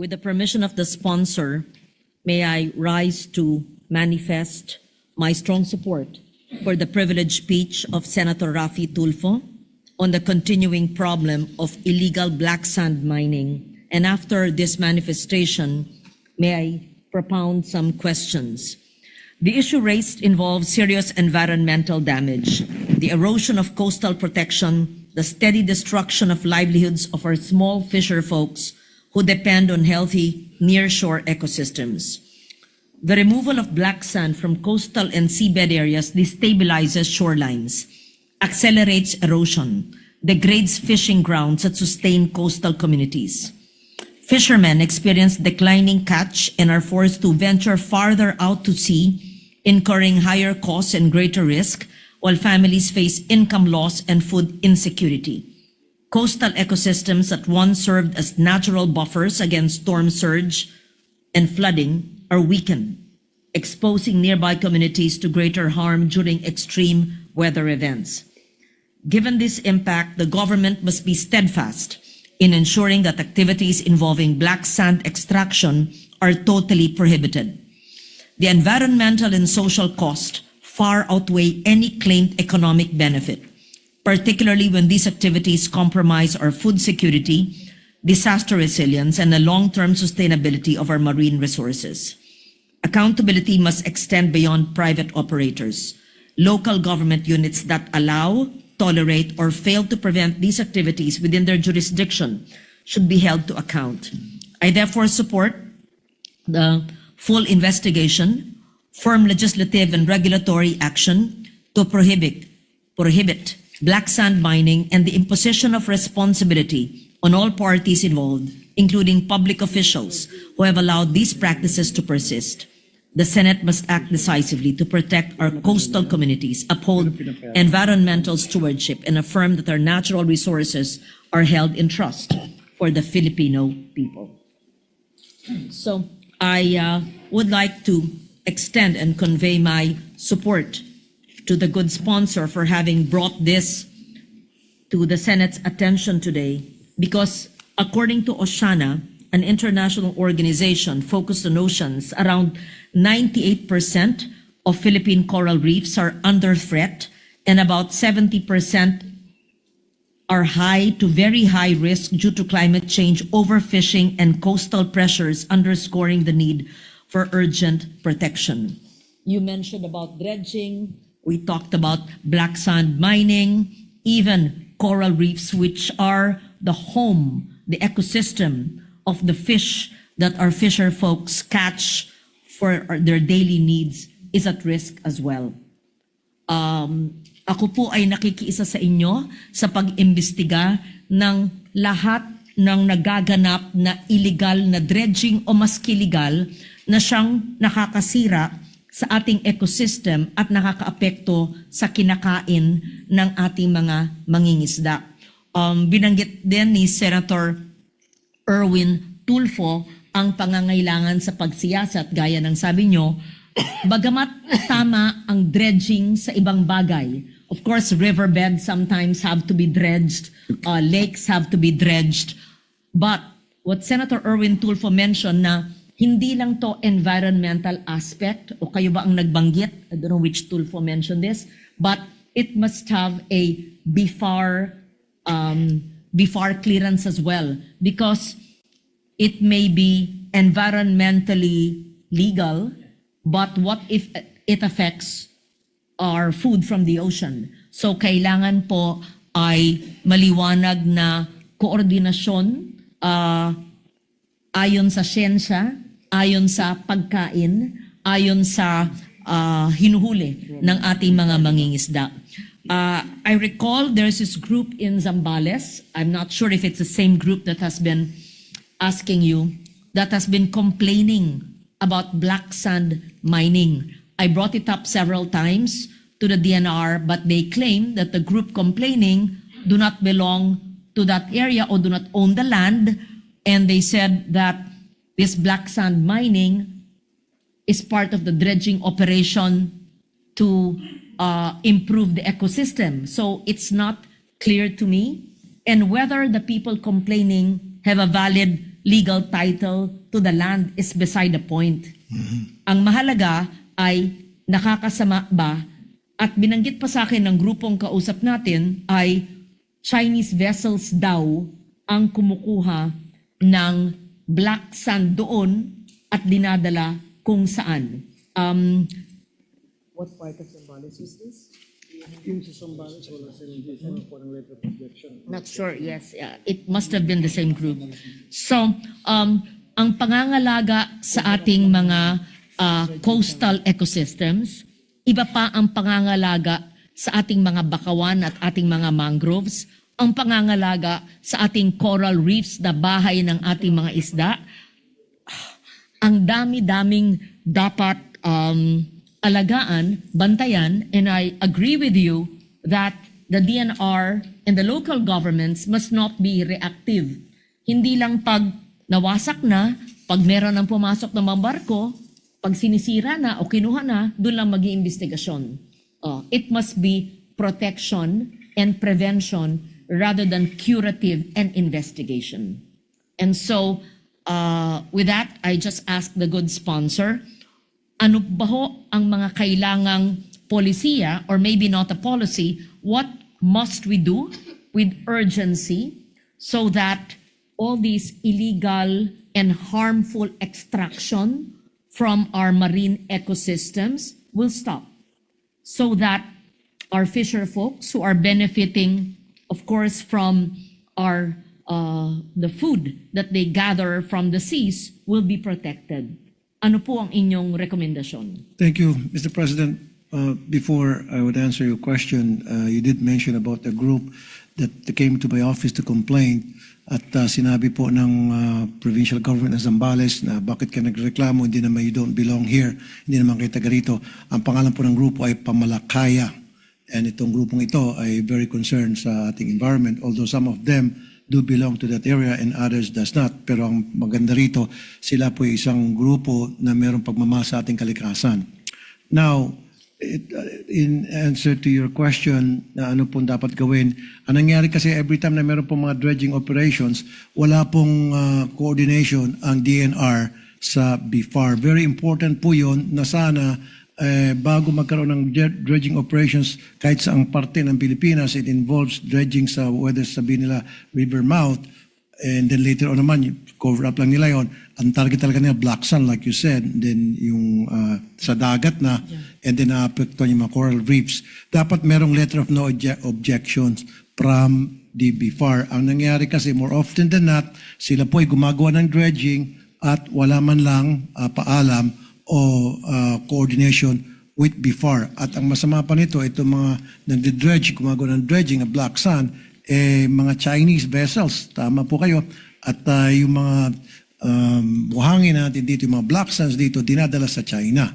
With the permission of the sponsor, may I rise to manifest my strong support for the privileged speech of Senator Raffy Tulfo on the continuing problem of illegal black sand mining. And after this manifestation, may I propound some questions. The issue raised involves serious environmental damage, the erosion of coastal protection, the steady destruction of livelihoods of our small fisher folks who depend on healthy nearshore ecosystems. The removal of black sand from coastal and seabed areas destabilizes shorelines, accelerates erosion, degrades fishing grounds that sustain coastal communities. Fishermen experience declining catch and are forced to venture farther out to sea, incurring higher costs and greater risk, while families face income loss and food insecurity. Coastal ecosystems that once served as natural buffers against storm surge and flooding are weakened, exposing nearby communities to greater harm during extreme weather events. Given this impact, the government must be steadfast in ensuring that activities involving black sand extraction are totally prohibited. The environmental and social cost far outweigh any claimed economic benefit, particularly when these activities compromise our food security, disaster resilience, and the long-term sustainability of our marine resources. Accountability must extend beyond private operators. Local government units that allow, tolerate, or fail to prevent these activities within their jurisdiction should be held to account. I therefore support the full investigation, firm legislative and regulatory action to prohibit black sand mining and the imposition of responsibility on all parties involved, including public officials who have allowed these practices to persist. The Senate must act decisively to protect our coastal communities, uphold environmental stewardship, and affirm that our natural resources are held in trust for the Filipino people. So I would like to extend and convey my support to the good sponsor for having brought this to the Senate's attention today, because according to Oceana, an international organization focused on oceans, around 98% of Philippine coral reefs are under threat, and about 70% are high to very high risk due to climate change, overfishing, and coastal pressures, underscoring the need for urgent protection. You mentioned about dredging, we talked about black sand mining, even coral reefs, which are the home, the ecosystem of the fish that our fisher folks catch for their daily needs, is at risk as well. Ako po ay nakikiisa sa inyo sa pag-imbestiga ng lahat ng nagaganap na illegal na dredging o maski legal na siyang nakakasira sa ating ecosystem at nakakaapekto sa kinakain ng ating mga mangingisda. Binanggit din ni Senator Erwin Tulfo ang pangangailangan sa pagsiyasat, gaya ng sabi nyo, bagamat tama ang dredging sa ibang bagay. Of course, riverbeds sometimes have to be dredged, lakes have to be dredged. But what Senator Erwin Tulfo mentioned na hindi lang to environmental aspect, o kayo ba ang nagbanggit? I don't know which Tulfo mentioned this, but it must have a BFAR clearance as well, because it may be environmentally legal, but what if it affects our food from the ocean? So kailangan po ay maliwanag na koordinasyon ayon sa siyensya, ayon sa pagkain, ayon sa hinuhuli ng ating mga mangingisda. I recall there's this group in Zambales. I'm not sure if it's the same group that has been asking you, that has been complaining about black sand mining. I brought it up several times to the DNR, but they claim that the group complaining do not belong to that area or do not own the land. And they said that this black sand mining is part of the dredging operation to improve the ecosystem. So it's not clear to me, and whether the people complaining have a valid legal title to the land is beside the point. Ang mahalaga ay nakakasama ba, at binanggit pa sa akin ng grupong kausap natin ay Chinese vessels daw ang kumukuha ng black sand doon at dinadala kung saan. What part of Zambales is this? Yung sa Zambales, wala silang po ng letter of objection. Not sure, yes. Yeah, it must have been the same group. So, ang pangangalaga sa ating mga coastal ecosystems, iba pa ang pangangalaga sa ating mga bakawan at ating mga mangroves, ang pangangalaga sa ating coral reefs na bahay ng ating mga isda. Ang dami-daming dapat alagaan, bantayan, and I agree with you that the DNR and the local governments must not be reactive. Hindi lang pag nawasak na, pag meron ng pumasok ng mga barko, pag sinisira na o kinuha na, doon lang mag-iimbestigasyon. It must be protection and prevention rather than curative and investigation. And so, with that, I just ask the good sponsor, ano ba ho ang mga kailangang polisiya, or maybe not a policy, what must we do with urgency so that all these illegal and harmful extraction from our marine ecosystems will stop, so that our fisher folks who are benefiting, of course, from our the food that they gather from the seas will be protected. Ano po ang inyong rekomendasyon? Thank you, Mr. President. Before I would answer your question, you did mention about the group that came to my office to complain at sinabi po ng provincial government ng Zambales na bakit ka nagreklamo, hindi naman you don't belong here, hindi naman kayo taga rito. Ang pangalan po ng grupo ay Pamalakaya. And itong grupong ito ay very concerned sa ating environment, although some of them do belong to that area and others does not. Pero ang maganda rito, sila po ay isang grupo na mayroong pagmamahal sa ating kalikasan. Now, in answer to your question na ano pong dapat gawin, ang nangyari kasi every time na meron pong mga dredging operations, wala pong coordination ang DNR sa BIFAR. Very important po yun na sana bago magkaroon ng dredging operations kahit sa ang parte ng Pilipinas, it involves dredging sa whether sabihin nila river mouth, and then later on naman, cover up lang nila yon. Ang target talaga nila, black sand like you said, then yung sa dagat na, and then naapektuhan yung mga coral reefs. Dapat merong letter of no objections from the BIFAR. Ang nangyari kasi, more often than not, sila po ay gumagawa ng dredging at wala man lang paalam o coordination with BIFAR. At ang masama pa nito, itong mga nagde-dredge, gumagawa ng dredging ng black sand, mga Chinese vessels, tama po kayo, at yung mga buhangin natin dito, yung mga black sands dito, dinadala sa China.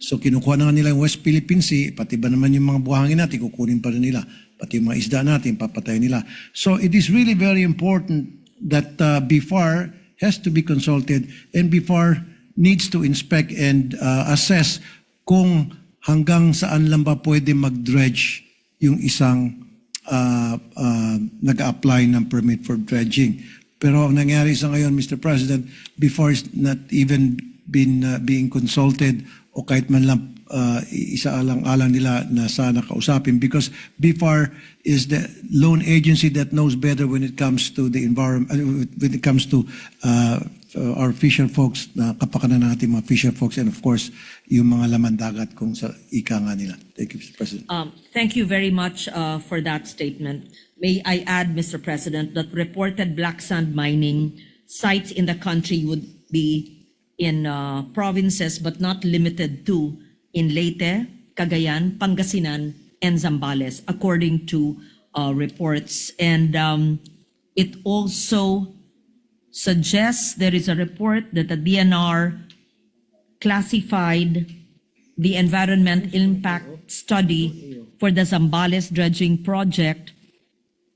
So kinukuha na nga nila yung West Philippine Sea, pati ba naman yung mga buhangin natin, kukunin pa rin nila. Pati yung mga isda natin, papatay nila. So it is really very important that BIFAR has to be consulted, and BIFAR needs to inspect and assess kung hanggang saan lang ba pwede mag-dredge yung isang nag-apply ng permit for dredging. Pero ang nangyari sa ngayon, Mr. President, before is not even been being consulted o kahit man lang isaalang-alang nila na sana kausapin, because BIFAR is the lone agency that knows better when it comes to the environment, when it comes to our fisher folks, na kapakanan natin mga fisher folks, and of course, yung mga laman dagat kung sa ika nga nila. Thank you, Mr. President. Thank you very much for that statement. May I add, Mr. President, that reported black sand mining sites in the country would be in provinces but not limited to in Leyte, Cagayan, Pangasinan, and Zambales, according to reports. And it also suggests there is a report that the DNR classified the environment impact study for the Zambales dredging project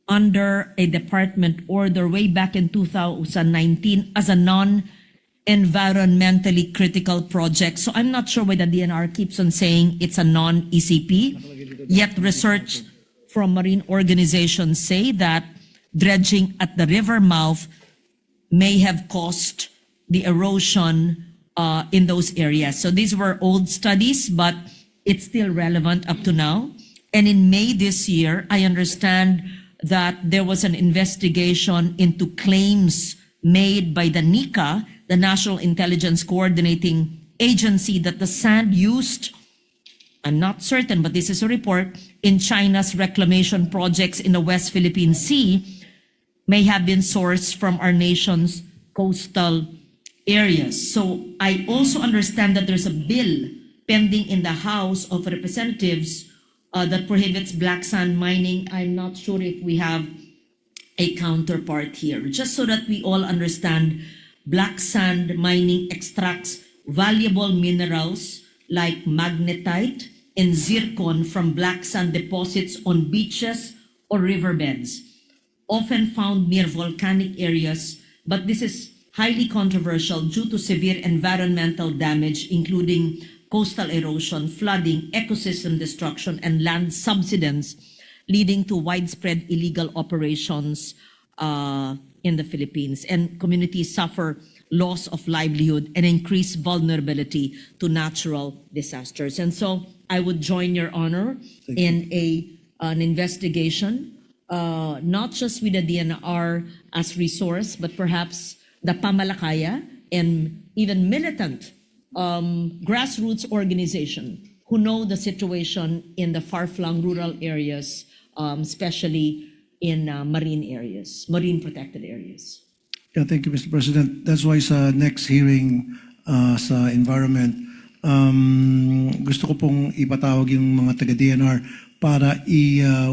under a department order way back in 2019 as a non-environmentally critical project. So I'm not sure why the DNR keeps on saying it's a non-ECP, yet research from marine organizations say that dredging at the river mouth may have caused the erosion in those areas. So these were old studies, but it's still relevant up to now. And in May this year, I understand that there was an investigation into claims made by the NICA, the National Intelligence Coordinating Agency, that the sand used, I'm not certain, but this is a report, in China's reclamation projects in the West Philippine Sea may have been sourced from our nation's coastal areas. So I also understand that there's a bill pending in the House of Representatives that prohibits black sand mining. I'm not sure if we have a counterpart here. Just so that we all understand, black sand mining extracts valuable minerals like magnetite and zircon from black sand deposits on beaches or riverbeds, often found near volcanic areas, but this is highly controversial due to severe environmental damage, including coastal erosion, flooding, ecosystem destruction, and land subsidence, leading to widespread illegal operations in the Philippines. And communities suffer loss of livelihood and increased vulnerability to natural disasters. And so I would join Your Honor in an investigation, not just with the DNR as resource, but perhaps the Pamalakaya and even militant grassroots organization who know the situation in the far-flung rural areas, especially in marine areas, marine protected areas. Yeah, thank you, Mr. President. That's why sa next hearing sa environment, gusto ko pong ipatawag yung mga taga-DNR para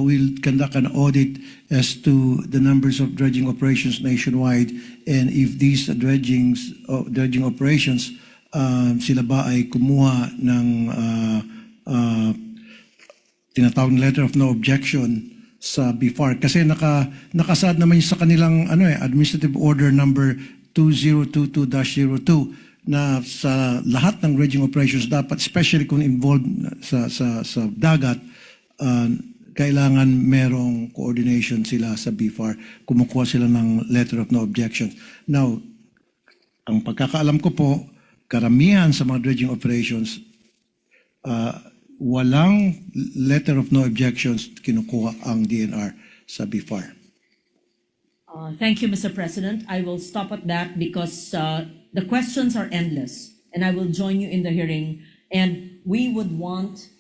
we'll conduct an audit as to the numbers of dredging operations nationwide, and if these dredging operations, sila ba ay kumuha ng tinatawag na letter of no objection sa BFAR, kasi nakasaad naman sa kanilang administrative order number 2022-02 na sa lahat ng dredging operations dapat, especially kung involved sa dagat, kailangan merong coordination sila sa BFAR, kumukuha sila ng letter of no objection. Now, ang pagkakaalam ko po, karamihan sa mga dredging operations, walang letter of no objections kinukuha ang DNR sa BFAR. Thank you, Mr. President. I will stop at that because the questions are endless, and I will join you in the hearing. And we would want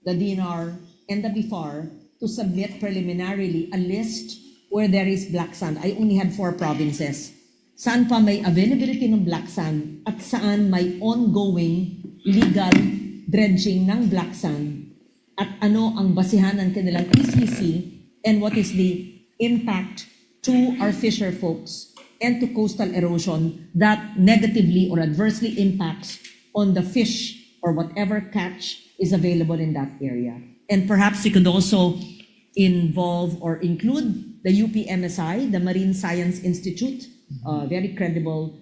the DNR and the BFAR to submit preliminarily a list where there is black sand. I only had 4 provinces. Saan pa may availability ng black sand at saan may ongoing legal dredging ng black sand, at ano ang basihan ng kanilang ECC, and what is the impact to our fisher folks and to coastal erosion that negatively or adversely impacts on the fish or whatever catch is available in that area. And perhaps you could also involve or include the UPMSI, the Marine Science Institute, very credible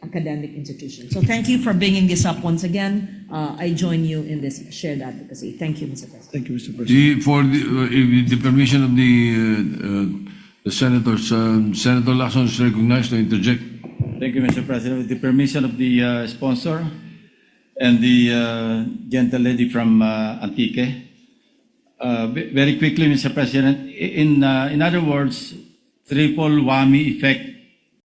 academic institution. So thank you for bringing this up once again. I join you in this shared advocacy. Thank you, Mr. President. Thank you, Mr. President. If the permission of the senators, Senator Lacson is recognized to interject. Thank you, Mr. President. With the permission of the sponsor and the gentle lady from Antique, very quickly, Mr. President, in other words, triple whammy effect